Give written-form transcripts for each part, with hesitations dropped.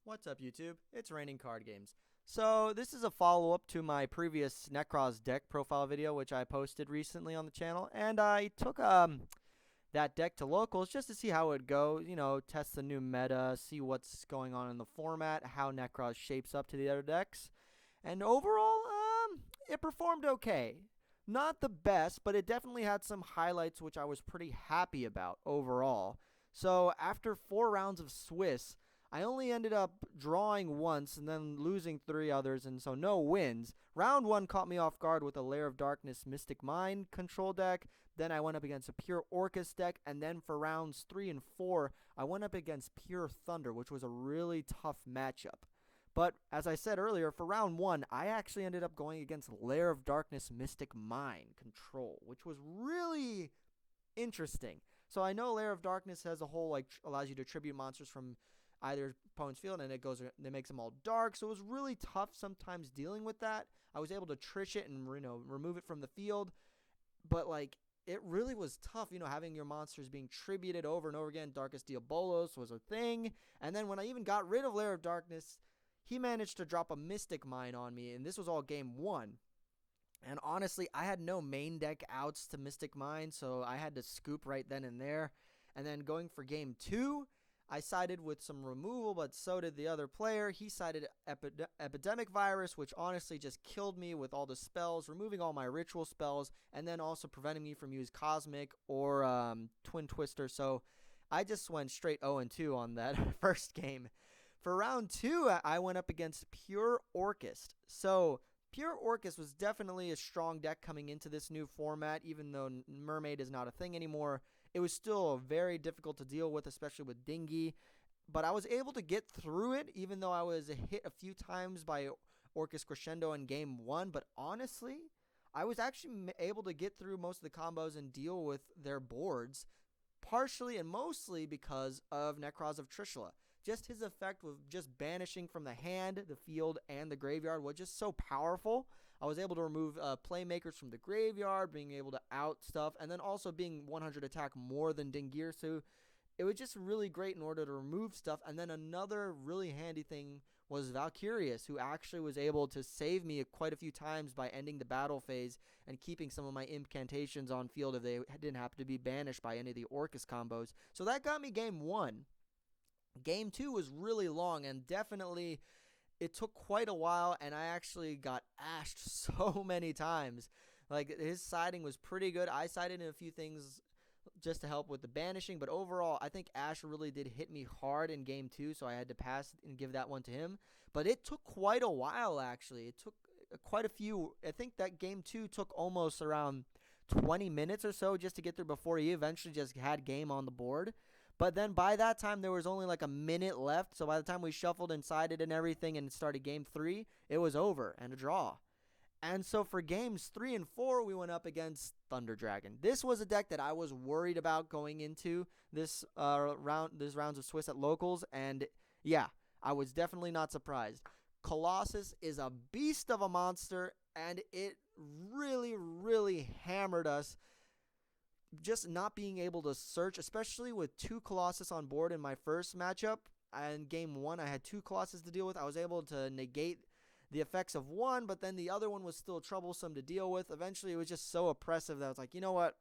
What's up, YouTube? It's Raining Card Games. So this is a follow-up to my previous Nekroz deck profile video, which I posted recently on the channel, and I took that deck to locals just to see how it would go. You know, test the new meta, see what's going on in the format, how Nekroz shapes up to the other decks, and overall, it performed okay. Not the best, but it definitely had some highlights which I was pretty happy about overall. So after 4 rounds of Swiss, I only ended up drawing once and then losing 3 others, and so no wins. Round 1 caught me off guard with a Lair of Darkness Mystic Mind control deck. Then I went up against a pure Orkest deck, and then for rounds 3 and 4, I went up against pure Thunder, which was a really tough matchup. But as I said earlier, for round 1, I actually ended up going against Lair of Darkness Mystic Mind control, which was really interesting. So I know Lair of Darkness has a whole allows you to tribute monsters from either opponent's field, and it makes them all dark. So it was really tough sometimes dealing with that. I was able to trish it and remove it from the field, but it really was tough, having your monsters being tributed over and over again. Darkest Diabolos was a thing, and then when I even got rid of Lair of Darkness, he managed to drop a Mystic Mine on me, and this was all game 1. And honestly, I had no main deck outs to Mystic Mine, so I had to scoop right then and there. And then going for game 2, I sided with some removal, but so did the other player. He sided Epidemic Virus, which honestly just killed me with all the spells, removing all my ritual spells, and then also preventing me from using Cosmic or Twin Twister. So I just went straight 0-2 on that first game. For round 2, I went up against Pure Orkest. So Pure Orkest was definitely a strong deck coming into this new format, even though Mermaid is not a thing anymore. It was still very difficult to deal with, especially with Dingy. But I was able to get through it, even though I was hit a few times by Orkest Crescendo in game 1. But honestly, I was actually able to get through most of the combos and deal with their boards, partially and mostly because of Nekroz of Trishula. Just his effect with just banishing from the hand, the field, and the graveyard was just so powerful. I was able to remove playmakers from the graveyard, being able to out stuff, and then also being 100 attack more than Dingirsu. It was just really great in order to remove stuff. And then another really handy thing was Valkyrius, who actually was able to save me quite a few times by ending the battle phase and keeping some of my incantations on field if they didn't happen to be banished by any of the Orkest combos. So that got me game 1. Game 2 was really long, and definitely it took quite a while, and I actually got ashed so many times. His siding was pretty good. I sided in a few things just to help with the banishing, but overall, I think Ash really did hit me hard in game 2, so I had to pass and give that one to him. But it took quite a while, actually. It took quite a few. I think that game 2 took almost around 20 minutes or so just to get through before he eventually just had game on the board. But then by that time, there was only a minute left. So by the time we shuffled and sided and everything and started game 3, it was over and a draw. And so for games 3 and 4, we went up against Thunder Dragon. This was a deck that I was worried about going into this rounds of Swiss at locals. And yeah, I was definitely not surprised. Colossus is a beast of a monster, and it really, really hammered us. Just not being able to search, especially with 2 Colossus on board in my first matchup. And game 1, I had 2 Colossus to deal with. I was able to negate the effects of one, but then the other one was still troublesome to deal with. Eventually, it was just so oppressive that I was like, you know what?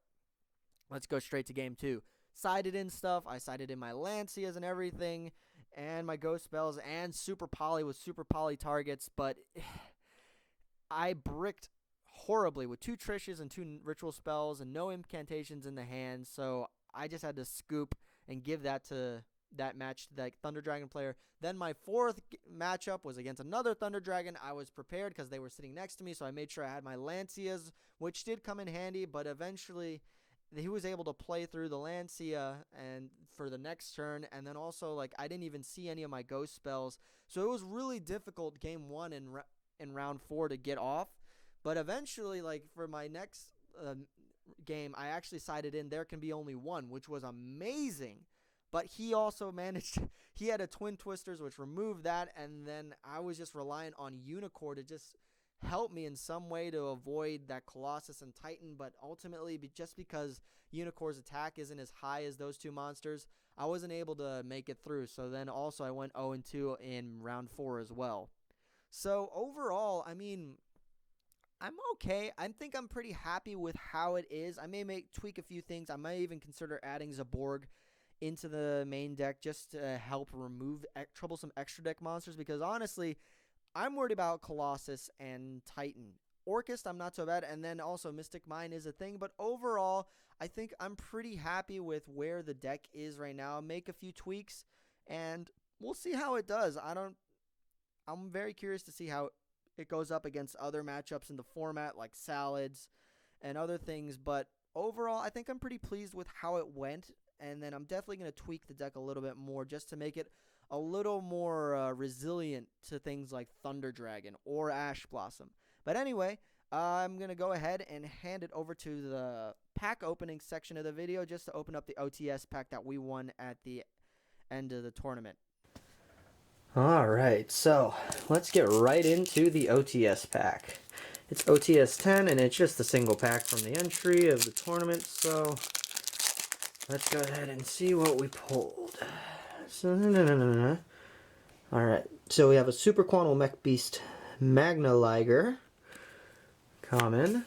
Let's go straight to game 2. Sided in stuff. I sided in my Lancias and everything, and my Ghost Spells, and Super Poly with Super Poly targets, but I bricked horribly with 2 Trishes and 2 ritual spells and no incantations in the hand, so I just had to scoop and give that to that match to that Thunder Dragon player. Then my 4th matchup was against another Thunder Dragon. I was prepared because they were sitting next to me, so I made sure I had my Lancias, which did come in handy, but eventually he was able to play through the Lancia and for the next turn, and then also I didn't even see any of my ghost spells, so it was really difficult game 1 in round 4 to get off. But eventually, for my next game, I actually sided in There Can Be Only One, which was amazing. But he also he had a Twin Twisters, which removed that, and then I was just reliant on Unicorn to just help me in some way to avoid that Colossus and Titan, but ultimately, just because Unicor's attack isn't as high as those two monsters, I wasn't able to make it through. So then also I went 0-2 in round 4 as well. So overall, I mean, I'm okay. I think I'm pretty happy with how it is. I may tweak a few things. I might even consider adding Zaborg into the main deck just to help remove troublesome extra deck monsters, because honestly, I'm worried about Colossus and Titan. Orkest, I'm not so bad, and then also Mystic Mine is a thing, but overall, I think I'm pretty happy with where the deck is right now. I'll make a few tweaks, and we'll see how it does. I'm very curious to see how it goes up against other matchups in the format, like Salads and other things, but overall, I think I'm pretty pleased with how it went, and then I'm definitely going to tweak the deck a little bit more just to make it a little more resilient to things like Thunder Dragon or Ash Blossom. But anyway, I'm going to go ahead and hand it over to the pack opening section of the video just to open up the OTS pack that we won at the end of the tournament. Alright, so let's get right into the OTS pack. It's OTS 10, and it's just a single pack from the entry of the tournament, so let's go ahead and see what we pulled. So, alright, so we have a Super Quantal Mech Beast Magna Liger, common.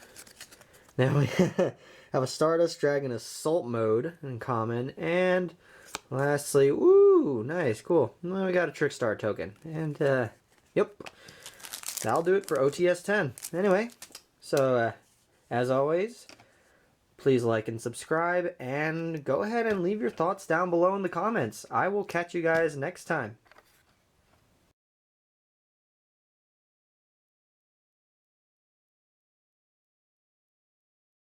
Now we have a Stardust Dragon Assault Mode in common, and lastly, woo, nice, cool. Well, we got a Trickstar token, and yep, that'll do it for OTS 10. Anyway, so as always, please like and subscribe, and go ahead and leave your thoughts down below in the comments. I will catch you guys next time.